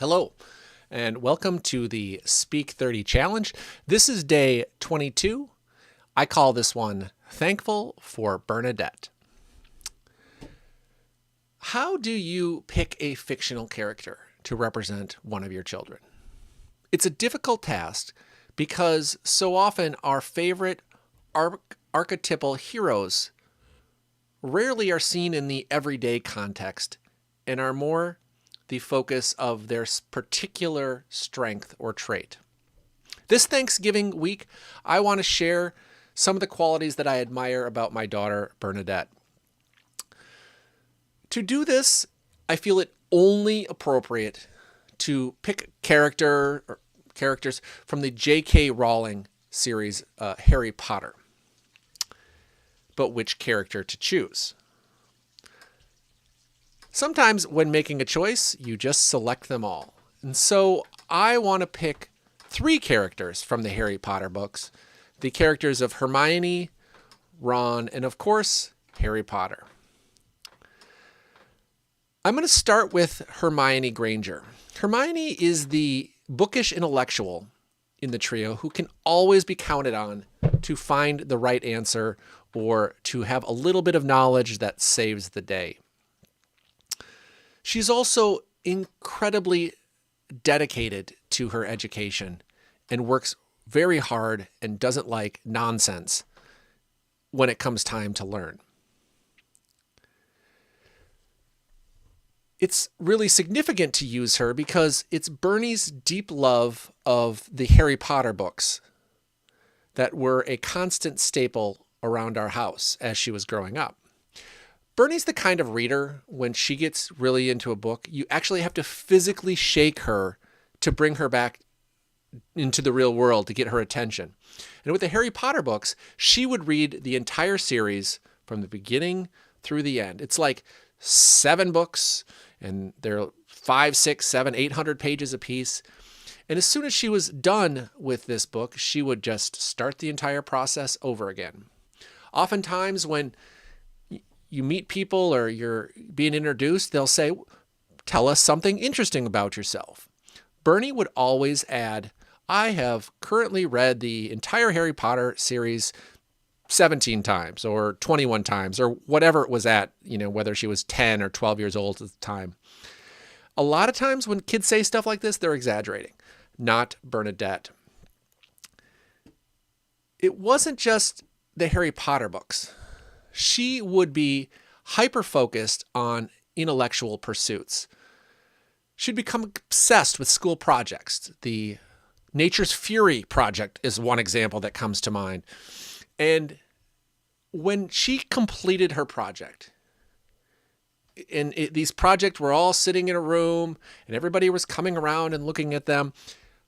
Hello, and welcome to the Speak 30 Challenge. This is day 22. I call this one Thankful for Bernadette. How do you pick a fictional character to represent one of your children? It's a difficult task because so often our favorite archetypal heroes rarely are seen in the everyday context and are more the focus of their particular strength or trait. This Thanksgiving week, I want to share some of the qualities that I admire about my daughter, Bernadette. To do this, I feel it only appropriate to pick characters from the J.K. Rowling series, Harry Potter. But which character to choose? Sometimes when making a choice, you just select them all. And so I want to pick 3 characters from the Harry Potter books, the characters of Hermione, Ron, and of course, Harry Potter. I'm going to start with Hermione Granger. Hermione is the bookish intellectual in the trio who can always be counted on to find the right answer or to have a little bit of knowledge that saves the day. She's also incredibly dedicated to her education and works very hard and doesn't like nonsense when it comes time to learn. It's really significant to use her because it's Bernie's deep love of the Harry Potter books that were a constant staple around our house as she was growing up. Bernie's the kind of reader, when she gets really into a book, you actually have to physically shake her to bring her back into the real world to get her attention. And with the Harry Potter books, she would read the entire series from the beginning through the end. It's like 7 books, and they're 5, 6, 7, 800 pages apiece. And as soon as she was done with this book, she would just start the entire process over again. Oftentimes when you meet people or you're being introduced, they'll say, tell us something interesting about yourself. Bernie would always add, I have currently read the entire Harry Potter series 17 times or 21 times or whatever it was at, whether she was 10 or 12 years old at the time. A lot of times when kids say stuff like this, they're exaggerating, not Bernadette. It wasn't just the Harry Potter books. She would be hyper-focused on intellectual pursuits. She'd become obsessed with school projects. The Nature's Fury project is one example that comes to mind. And when she completed her project, and these projects were all sitting in a room and everybody was coming around and looking at them,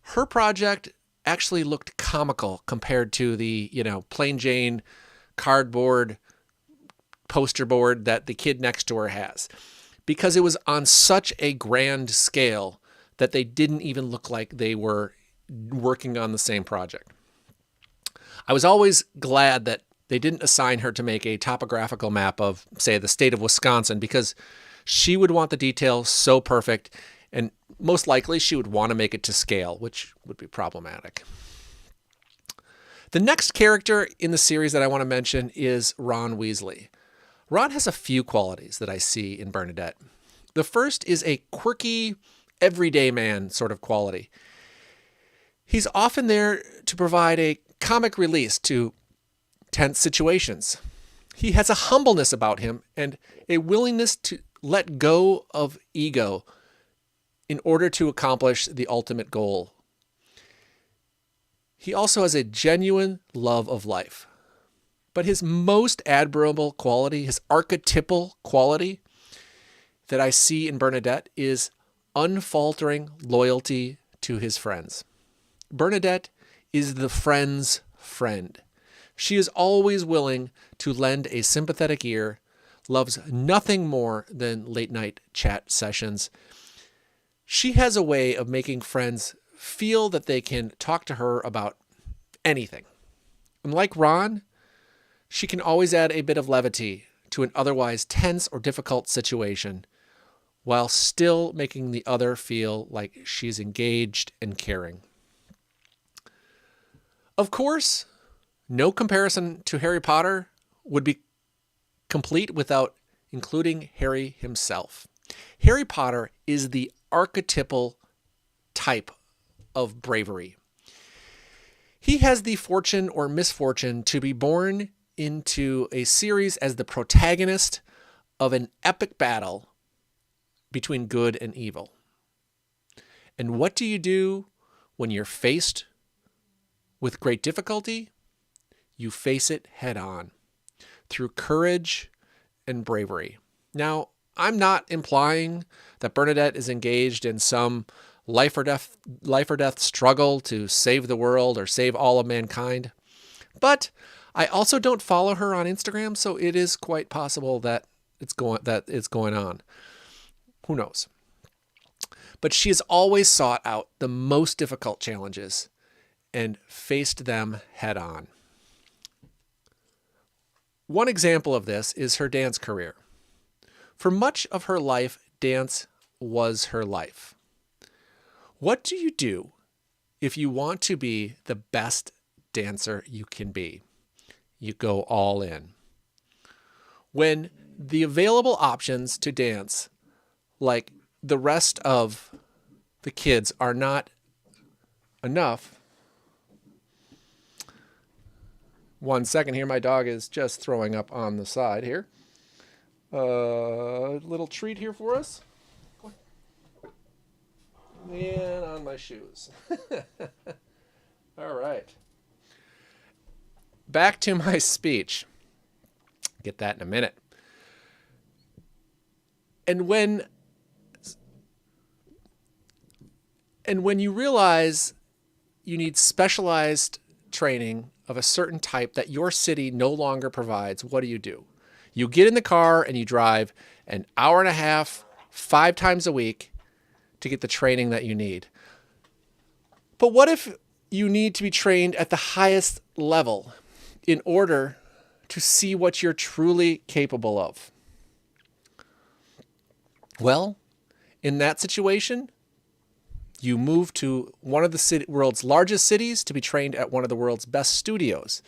her project actually looked comical compared to the, plain Jane cardboard poster board that the kid next to her has, because it was on such a grand scale that they didn't even look like they were working on the same project. I was always glad that they didn't assign her to make a topographical map of, say, the state of Wisconsin, because she would want the details so perfect, and most likely she would want to make it to scale, which would be problematic. The next character in the series that I want to mention is Ron Weasley. Ron has a few qualities that I see in Bernadette. The first is a quirky, everyday man sort of quality. He's often there to provide a comic release to tense situations. He has a humbleness about him and a willingness to let go of ego in order to accomplish the ultimate goal. He also has a genuine love of life. But his most admirable quality, his archetypal quality that I see in Bernadette is unfaltering loyalty to his friends. Bernadette is the friend's friend. She is always willing to lend a sympathetic ear, loves nothing more than late night chat sessions. She has a way of making friends feel that they can talk to her about anything. And like Ron, she can always add a bit of levity to an otherwise tense or difficult situation while still making the other feel like she's engaged and caring. Of course, no comparison to Harry Potter would be complete without including Harry himself. Harry Potter is the archetypal type of bravery. He has the fortune or misfortune to be born into a series as the protagonist of an epic battle between good and evil. And what do you do when you're faced with great difficulty? You face it head on through courage and bravery. Now, I'm not implying that Bernadette is engaged in some life or death struggle to save the world or save all of mankind. But I also don't follow her on Instagram, so it is quite possible that it's going on. Who knows? But she has always sought out the most difficult challenges and faced them head on. One example of this is her dance career. For much of her life, dance was her life. What do you do if you want to be the best dancer you can be? You go all in. When the available options to dance, like the rest of the kids, are not enough. One second here, my dog is just throwing up on the side here. Little treat here for us. And on my shoes. All right. Back to my speech. Get that in a minute. And when you realize you need specialized training of a certain type that your city no longer provides, what do? You get in the car and you drive an hour and a half, 5 times a week to get the training that you need. But what if you need to be trained at the highest level in order to see what you're truly capable of? Well, in that situation, you move to one of the world's largest cities to be trained at one of the world's best studios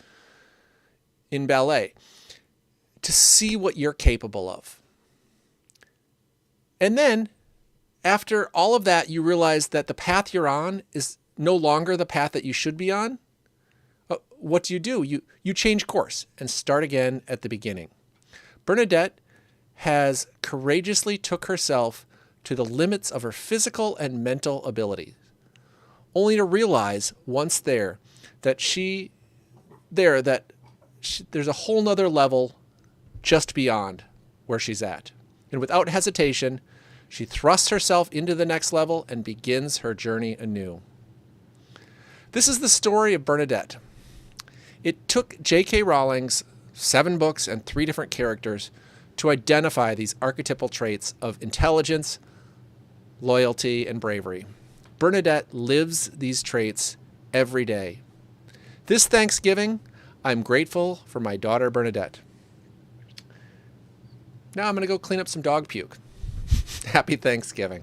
in ballet to see what you're capable of. And then, after all of that, you realize that the path you're on is no longer the path that you should be on. What do? You change course and start again at the beginning. Bernadette has courageously took herself to the limits of her physical and mental abilities, only to realize once there that there's a whole nother level just beyond where she's at. And without hesitation, she thrusts herself into the next level and begins her journey anew. This is the story of Bernadette. It took J.K. Rowling's 7 books and 3 different characters to identify these archetypal traits of intelligence, loyalty, and bravery. Bernadette lives these traits every day. This Thanksgiving, I'm grateful for my daughter Bernadette. Now I'm going to go clean up some dog puke. Happy Thanksgiving.